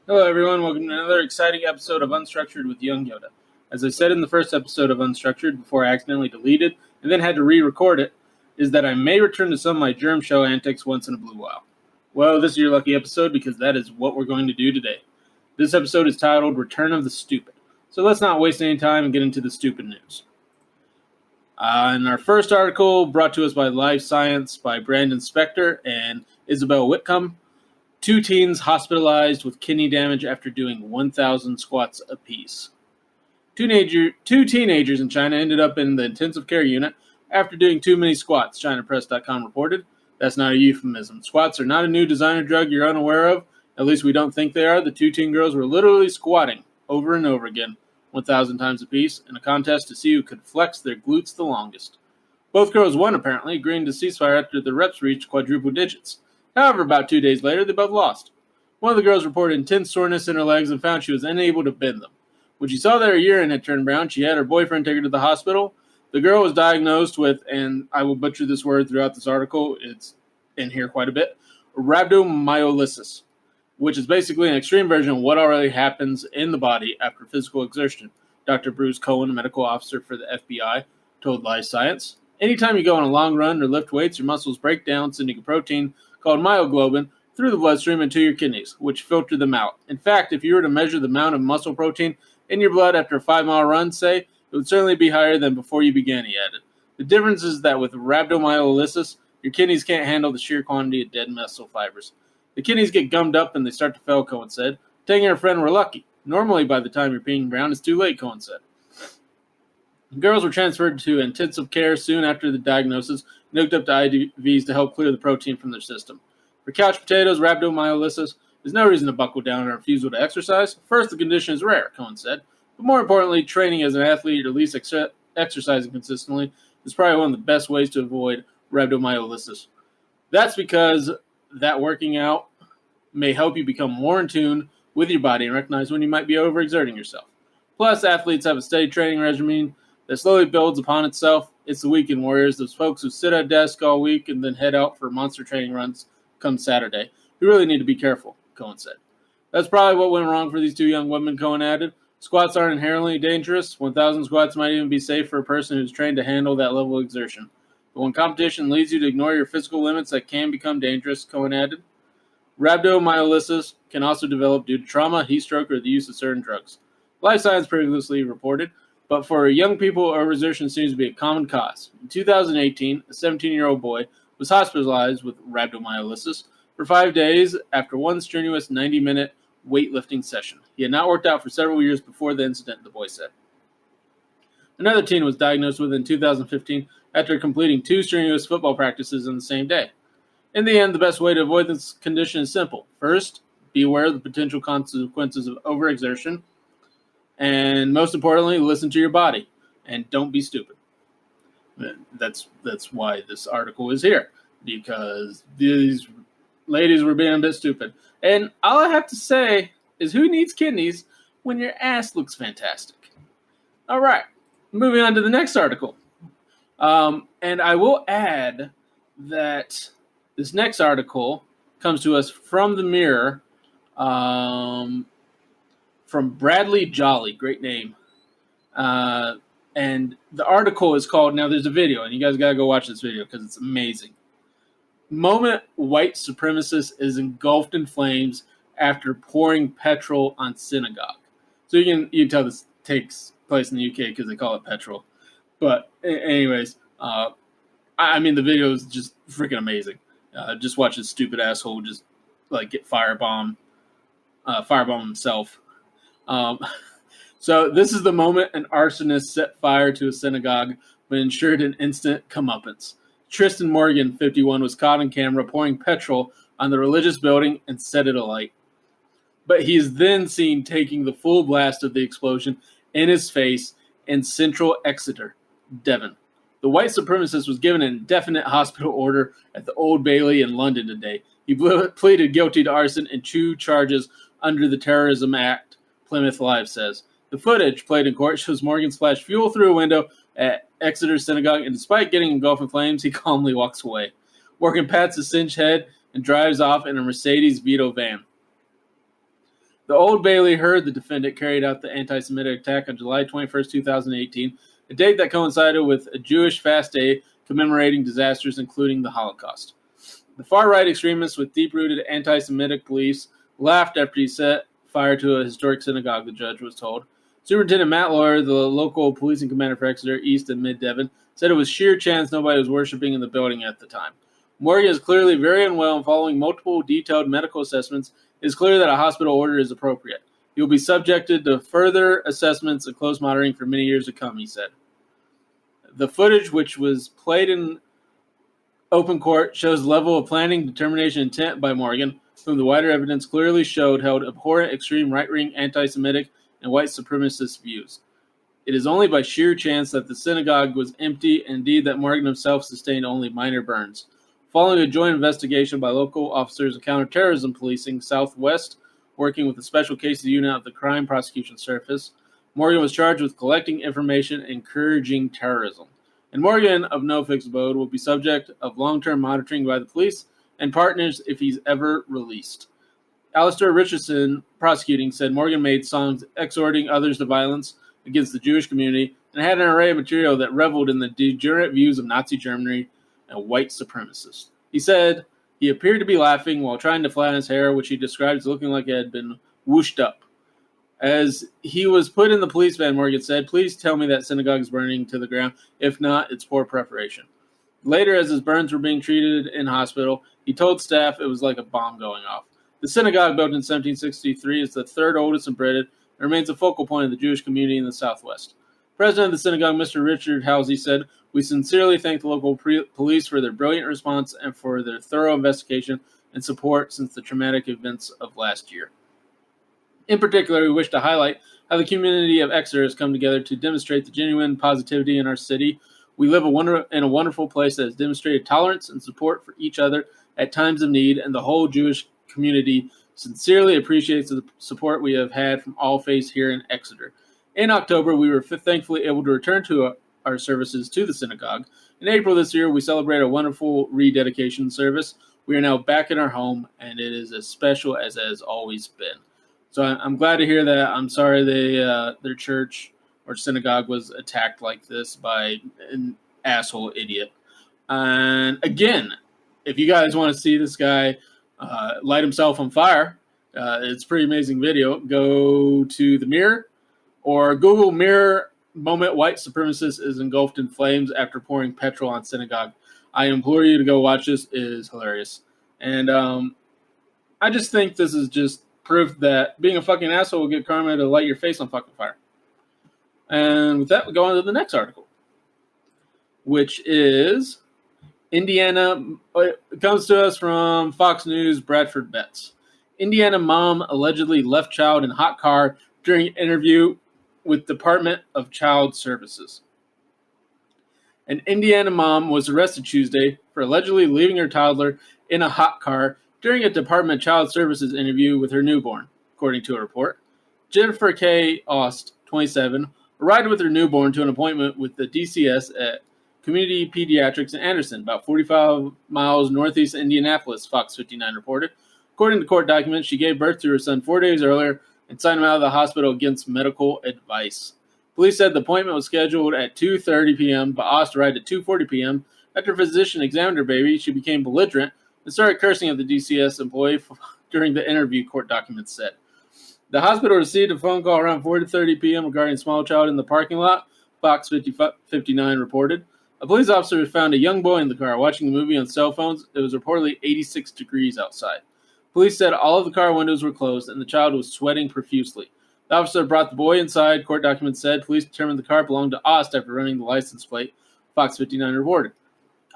Hello, everyone. Welcome to another exciting episode of Unstructured with YoungYoda. As I said in the first episode of Unstructured, before I accidentally deleted and then had to re-record it, is that I may return to some of my Germ Show antics once in a blue while. Well, this is your lucky episode because that is what we're going to do today. This episode is titled Return of the Stupid. So let's not waste any time and get into the stupid news. In our first article, brought to us by Live Science by Brandon Spector and Isabel Whitcomb, 2 teens hospitalized with kidney damage after doing 1,000 squats apiece. Two teenagers in China ended up in the intensive care unit after doing too many squats, ChinaPress.com reported. That's not a euphemism. Squats are not a new designer drug you're unaware of. At least we don't think they are. The 2 teen girls were literally squatting over and over again, 1,000 times apiece, in a contest to see who could flex their glutes the longest. Both girls won, apparently, agreeing to ceasefire after the reps reached quadruple digits. However, about 2 days later, they both lost. One of the girls reported intense soreness in her legs and found she was unable to bend them. When she saw that her urine had turned brown, she had her boyfriend take her to the hospital. The girl was diagnosed with, and I will butcher this word throughout this article, it's in here quite a bit, rhabdomyolysis, which is basically an extreme version of what already happens in the body after physical exertion. Dr. Bruce Cohen, a medical officer for the FBI, told Live Science. Anytime you go on a long run or lift weights, your muscles break down, sending a protein called myoglobin through the bloodstream into your kidneys, which filter them out. In fact, if you were to measure the amount of muscle protein in your blood after a 5-mile run, say, it would certainly be higher than before you began, he added. The difference is that with rhabdomyolysis, your kidneys can't handle the sheer quantity of dead muscle fibers. The kidneys get gummed up and they start to fail, Cohen said. Taking her friend were lucky. Normally, by the time you're peeing brown, it's too late, Cohen said. The girls were transferred to intensive care soon after the diagnosis and hooked up to IVs to help clear the protein from their system. For couch potatoes, rhabdomyolysis is no reason to buckle down on a refusal to exercise. First, the condition is rare, Cohen said. But more importantly, training as an athlete or at least exercising consistently is probably one of the best ways to avoid rhabdomyolysis. That's because that working out may help you become more in tune with your body and recognize when you might be overexerting yourself. Plus, athletes have a steady training regimen that slowly builds upon itself. It's the weekend warriors, those folks who sit at a desk all week and then head out for monster training runs come Saturday, who really need to be careful, Cohen said. That's probably what went wrong for these 2 young women, Cohen added. Squats aren't inherently dangerous. 1,000 squats might even be safe for a person who's trained to handle that level of exertion. But when competition leads you to ignore your physical limits, that can become dangerous, Cohen added. Rhabdomyolysis can also develop due to trauma, heat stroke, or the use of certain drugs. Life Science previously reported, but for young people, overexertion seems to be a common cause. In 2018, a 17-year-old boy was hospitalized with rhabdomyolysis for 5 days after one strenuous 90-minute weightlifting session. He had not worked out for several years before the incident, the boy said. Another teen was diagnosed with in 2015 after completing 2 strenuous football practices in the same day. In the end, the best way to avoid this condition is simple. First, be aware of the potential consequences of overexertion. And most importantly, listen to your body. And don't be stupid. That's why this article is here. Because these ladies were being a bit stupid. And all I have to say is who needs kidneys when your ass looks fantastic? All right. Moving on to the next article. And I will add that this next article comes to us from the Mirror, from Bradley Jolly, great name. And the article is called, now there's a video, and you guys got to go watch this video because it's amazing. Moment white supremacist is engulfed in flames after pouring petrol on synagogue. So you can tell this takes place in the UK because they call it petrol. But anyways, I mean, the video is just freaking amazing. Just watch this stupid asshole just like get firebomb himself. So this is the moment an arsonist set fire to a synagogue but ensured an instant comeuppance. Tristan Morgan, 51, was caught on camera pouring petrol on the religious building and set it alight. But he is then seen taking the full blast of the explosion in his face in central Exeter, Devon. The white supremacist was given an indefinite hospital order at the Old Bailey in London today. He pleaded guilty to arson and 2 charges under the Terrorism Act, Plymouth Live says. The footage played in court shows Morgan splash fuel through a window at Exeter Synagogue, and despite getting engulfed in flames, he calmly walks away. Morgan pats his singed head and drives off in a Mercedes Vito van. The Old Bailey heard the defendant carried out the anti-Semitic attack on July 21st, 2018, a date that coincided with a Jewish fast day commemorating disasters including the Holocaust. The far-right extremists with deep-rooted anti-Semitic beliefs laughed after he set fire to a historic synagogue, the judge was told. Superintendent Matt Lawler, the local policing commander for Exeter, East and Mid-Devon, said it was sheer chance nobody was worshiping in the building at the time. Morgan is clearly very unwell and following multiple detailed medical assessments, it is clear that a hospital order is appropriate. He will be subjected to further assessments and close monitoring for many years to come, he said. The footage, which was played in open court, shows the level of planning, determination, and intent by Morgan, whom the wider evidence clearly showed held abhorrent, extreme right-wing, anti-Semitic, and white supremacist views. It is only by sheer chance that the synagogue was empty, and indeed that Morgan himself sustained only minor burns. Following a joint investigation by local officers of counterterrorism policing Southwest, working with the Special Cases Unit of the Crime Prosecution Service, Morgan was charged with collecting information and encouraging terrorism. And Morgan, of no fixed abode, will be subject of long-term monitoring by the police and partners if he's ever released. Alistair Richardson, prosecuting, said Morgan made songs exhorting others to violence against the Jewish community and had an array of material that reveled in the degenerate views of Nazi Germany and white supremacists. He said he appeared to be laughing while trying to flatten his hair, which he described as looking like it had been whooshed up. As he was put in the police van, Morgan said, "Please tell me that synagogue is burning to the ground. If not, it's poor preparation." Later, as his burns were being treated in hospital, he told staff it was like a bomb going off. The synagogue, built in 1763, is the third oldest in Britain and remains a focal point of the Jewish community in the Southwest. President of the synagogue, Mr. Richard Halsey, said, "We sincerely thank the local police for their brilliant response and for their thorough investigation and support since the traumatic events of last year. In particular, we wish to highlight how the community of Exeter has come together to demonstrate the genuine positivity in our city. We live in a wonderful place that has demonstrated tolerance and support for each other at times of need, and the whole Jewish community sincerely appreciates the support we have had from all faiths here in Exeter. In October, we were thankfully able to return to our services to the synagogue. In April this year, we celebrated a wonderful rededication service. We are now back in our home, and it is as special as it has always been." So I'm glad to hear that. I'm sorry their church or synagogue was attacked like this by an asshole idiot. And again, if you guys want to see this guy light himself on fire, it's a pretty amazing video. Go to the Mirror or Google Mirror moment white supremacist is engulfed in flames after pouring petrol on synagogue. I implore you to go watch this. It is hilarious. And I just think this is just proof that being a fucking asshole will get karma to light your face on fucking fire. And with that, we go on to the next article, which is Indiana. It comes to us from Fox News, Bradford Betts. Indiana mom allegedly left child in hot car during interview with Department of Child Services. An Indiana mom was arrested Tuesday for allegedly leaving her toddler in a hot car during a Department of Child Services interview with her newborn, according to a report. Jennifer K. Aust, 27, arrived with her newborn to an appointment with the DCS at Community Pediatrics in Anderson, about 45 miles northeast of Indianapolis, Fox 59 reported. According to court documents, she gave birth to her son 4 days earlier and signed him out of the hospital against medical advice. Police said the appointment was scheduled at 2:30 p.m., but Aust arrived at 2:40 p.m. After a physician examined her baby, she became belligerent and started cursing at the DCS employee during the interview, court documents said. The hospital received a phone call around 4:30 p.m. regarding a small child in the parking lot, Fox 59 reported. A police officer found a young boy in the car watching the movie on cell phones. It was reportedly 86 degrees outside. Police said all of the car windows were closed and the child was sweating profusely. The officer brought the boy inside, court documents said. Police determined the car belonged to Aust after running the license plate, Fox 59 reported.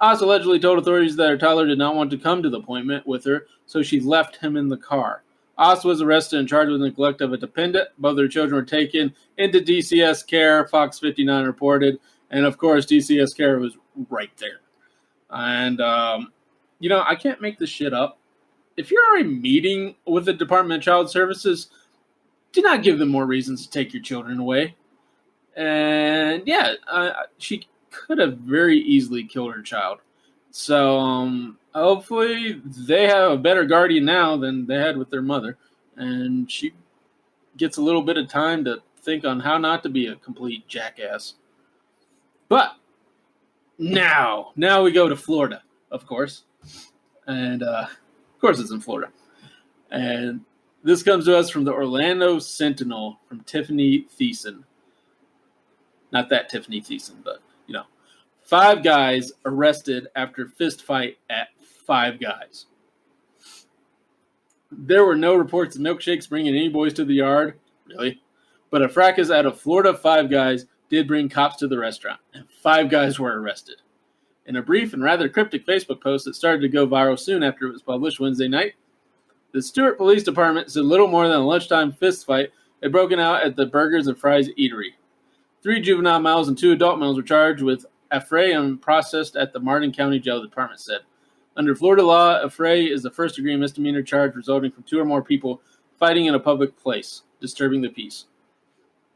Aust allegedly told authorities that her toddler did not want to come to the appointment with her, so she left him in the car. Aust was arrested and charged with neglect of a dependent. Both their children were taken into DCS care, Fox 59 reported. And, of course, DCS care was right there. And, I can't make this shit up. If you're already meeting with the Department of Child Services, do not give them more reasons to take your children away. And, she could have very easily killed her child. So, hopefully they have a better guardian now than they had with their mother. And she gets a little bit of time to think on how not to be a complete jackass. But now we go to Florida, of course. And, of course, it's in Florida. And this comes to us from the Orlando Sentinel from Tiffany Thiessen. Not that Tiffany Thiessen, but, 5 guys arrested after fist fight at Five Guys. There were no reports of milkshakes bringing any boys to the yard. Really? But a fracas out of Florida Five Guys did bring cops to the restaurant, and 5 guys were arrested. In a brief and rather cryptic Facebook post that started to go viral soon after it was published Wednesday night, the Stewart Police Department said little more than a lunchtime fist fight had broken out at the Burgers and Fries eatery. 3 juvenile males and 2 adult males were charged with affray and processed at the Martin County Jail, the department said. Under Florida law, affray is the first-degree misdemeanor charge resulting from 2 or more people fighting in a public place, disturbing the peace.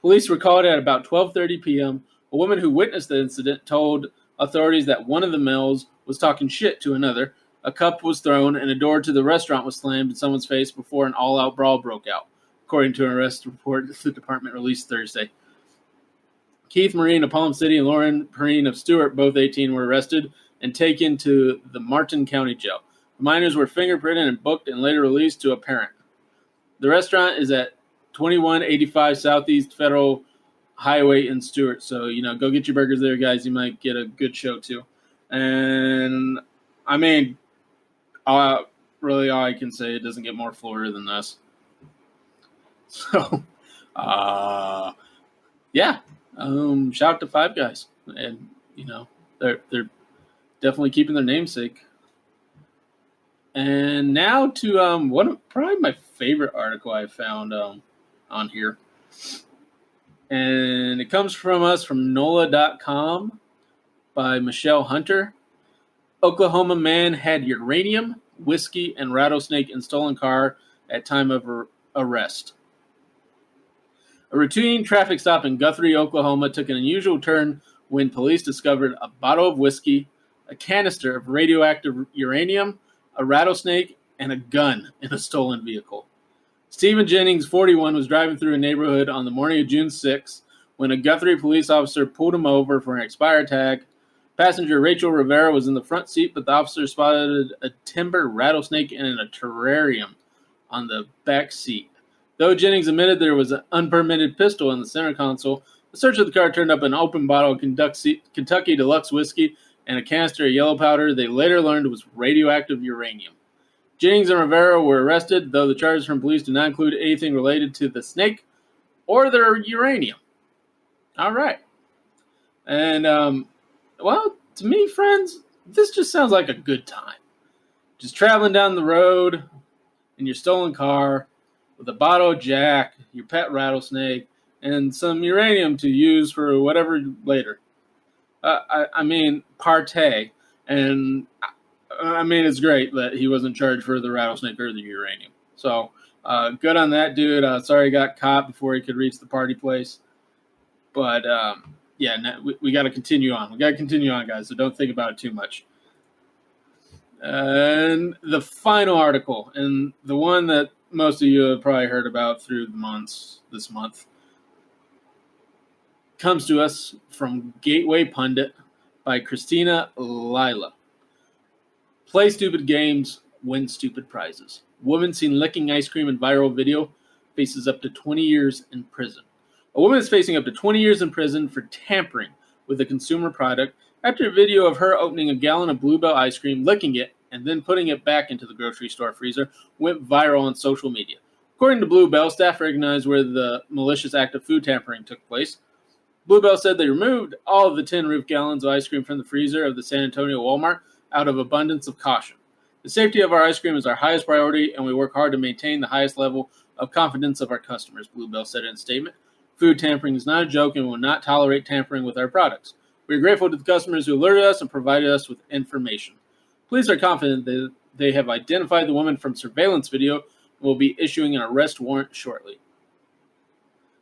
Police were called at about 12:30 p.m. A woman who witnessed the incident told authorities that one of the males was talking shit to another, a cup was thrown, and a door to the restaurant was slammed in someone's face before an all-out brawl broke out, according to an arrest report the department released Thursday. Keith Marine of Palm City and Lauren Perrine of Stewart, both 18, were arrested and taken to the Martin County Jail. The minors were fingerprinted and booked and later released to a parent. The restaurant is at 2185 Southeast Federal Highway in Stewart. So, go get your burgers there, guys. You might get a good show, too. And, really all I can say, it doesn't get more Florida than this. So, yeah. Shout out to Five Guys. And, they're definitely keeping their namesake. And now to probably my favorite article I found on here. And it comes from us from NOLA.com by Michelle Hunter. Oklahoma man had uranium, whiskey, and rattlesnake in stolen car at time of arrest. A routine traffic stop in Guthrie, Oklahoma took an unusual turn when police discovered a bottle of whiskey, a canister of radioactive uranium, a rattlesnake, and a gun in a stolen vehicle. Stephen Jennings, 41, was driving through a neighborhood on the morning of June 6 when a Guthrie police officer pulled him over for an expired tag. Passenger Rachel Rivera was in the front seat, but the officer spotted a timber rattlesnake in a terrarium on the back seat. Though Jennings admitted there was an unpermitted pistol in the center console, the search of the car turned up an open bottle of Kentucky Deluxe whiskey and a canister of yellow powder they later learned was radioactive uranium. Jennings and Rivera were arrested, though the charges from police do not include anything related to the snake or their uranium. All right. And, to me, friends, this just sounds like a good time. Just traveling down the road in your stolen car with a bottle of Jack, your pet rattlesnake, and some uranium to use for whatever later. Partay. And, it's great that he wasn't charged for the rattlesnake or the uranium. So, good on that dude. Sorry he got caught before he could reach the party place. But, we got to continue on. We got to continue on, guys, so don't think about it too much. And the final article, and the one that most of you have probably heard about through this month, comes to us from Gateway Pundit by Christina Lila. Play stupid games, win stupid prizes. Woman seen licking ice cream in viral video faces up to 20 years in prison. A woman is facing up to 20 years in prison for tampering with a consumer product after a video of her opening a gallon of Bluebell ice cream, licking it, and then putting it back into the grocery store freezer went viral on social media. According to Bluebell, staff recognized where the malicious act of food tampering took place. Bluebell said they removed all of the tin roof gallons of ice cream from the freezer of the San Antonio Walmart out of abundance of caution. The safety of our ice cream is our highest priority, and we work hard to maintain the highest level of confidence of our customers, Bluebell said in a statement. Food tampering is not a joke and we will not tolerate tampering with our products. We are grateful to the customers who alerted us and provided us with information. Police are confident that they have identified the woman from surveillance video and will be issuing an arrest warrant shortly.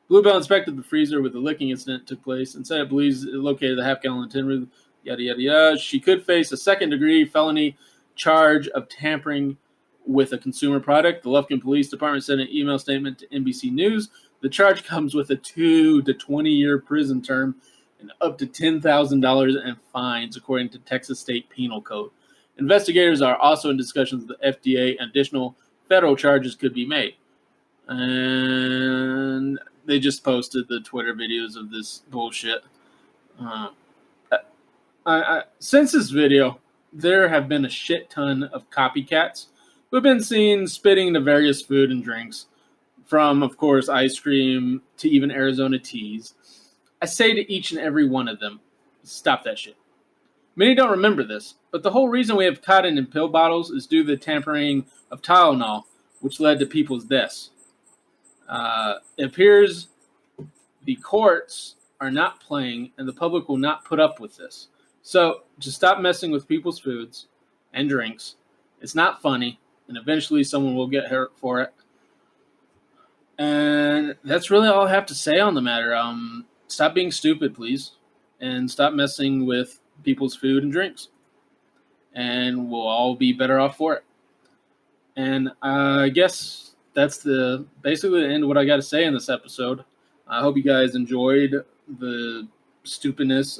Bluebell inspected the freezer where the licking incident took place and said it believes it located the half-gallon tin roof, yada, yada, yada. She could face a second-degree felony charge of tampering with a consumer product. The Lufkin Police Department sent an email statement to NBC News The charge comes with a 2 to 20-year prison term and up to $10,000 in fines, according to Texas State Penal Code. Investigators are also in discussions with the FDA, and additional federal charges could be made. And they just posted the Twitter videos of this bullshit. Since this video, there have been a shit ton of copycats who have been seen spitting to various food and drinks, from, of course, ice cream to even Arizona teas. I say to each and every one of them, stop that shit. Many don't remember this, but the whole reason we have cotton in pill bottles is due to the tampering of Tylenol, which led to people's deaths. It appears the courts are not playing, and the public will not put up with this. So just stop messing with people's foods and drinks. It's not funny, and eventually someone will get hurt for it. And that's really all I have to say on the matter. Stop being stupid, please, and stop messing with people's food and drinks. And we'll all be better off for it. And I guess that's basically the end of what I got to say in this episode. I hope you guys enjoyed the stupidness,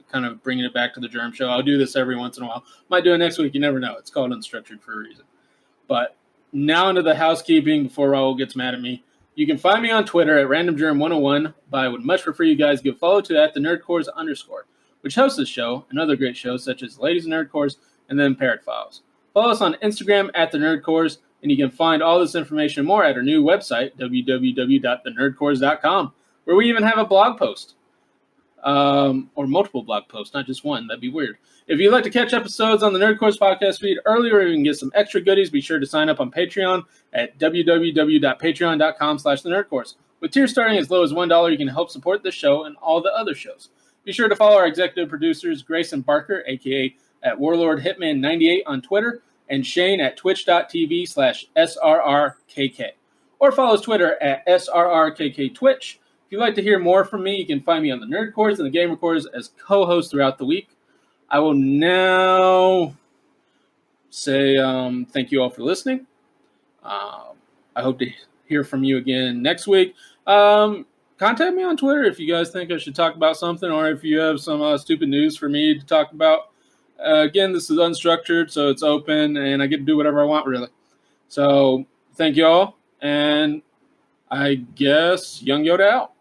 kind of bringing it back to the Germ Show. I'll do this every once in a while. Might do it next week. You never know. It's called Unstructured for a reason. But now into the housekeeping before Raul gets mad at me. You can find me on Twitter at randomgerm101, but I would much prefer you guys give follow to @thenerdcores_, which hosts this show and other great shows such as Ladies Nerdcores and then Parrot Files. Follow us on Instagram @thenerdcores, and you can find all this information and more at our new website, www.thenerdcores.com, where we even have a blog post. Or multiple blog posts, not just one. That'd be weird. If you'd like to catch episodes on the Nerdcores podcast feed earlier, or even get some extra goodies, be sure to sign up on Patreon at www.patreon.com/thenerdcores. With tiers starting as low as $1, you can help support this show and all the other shows. Be sure to follow our executive producers, Grayson Barker, a.k.a. at WarlordHitman98 on Twitter, and Shane at twitch.tv/SRRKK. Or follow his Twitter at SRRKKTwitch. If you'd like to hear more from me, you can find me on the Nerdcores and the Game Recorders as co-hosts throughout the week. I will now say thank you all for listening. I hope to hear from you again next week. Contact me on Twitter if you guys think I should talk about something, or if you have some stupid news for me to talk about. Again, this is Unstructured, so it's open, and I get to do whatever I want, really. So thank you all, and I guess YoungYoda out.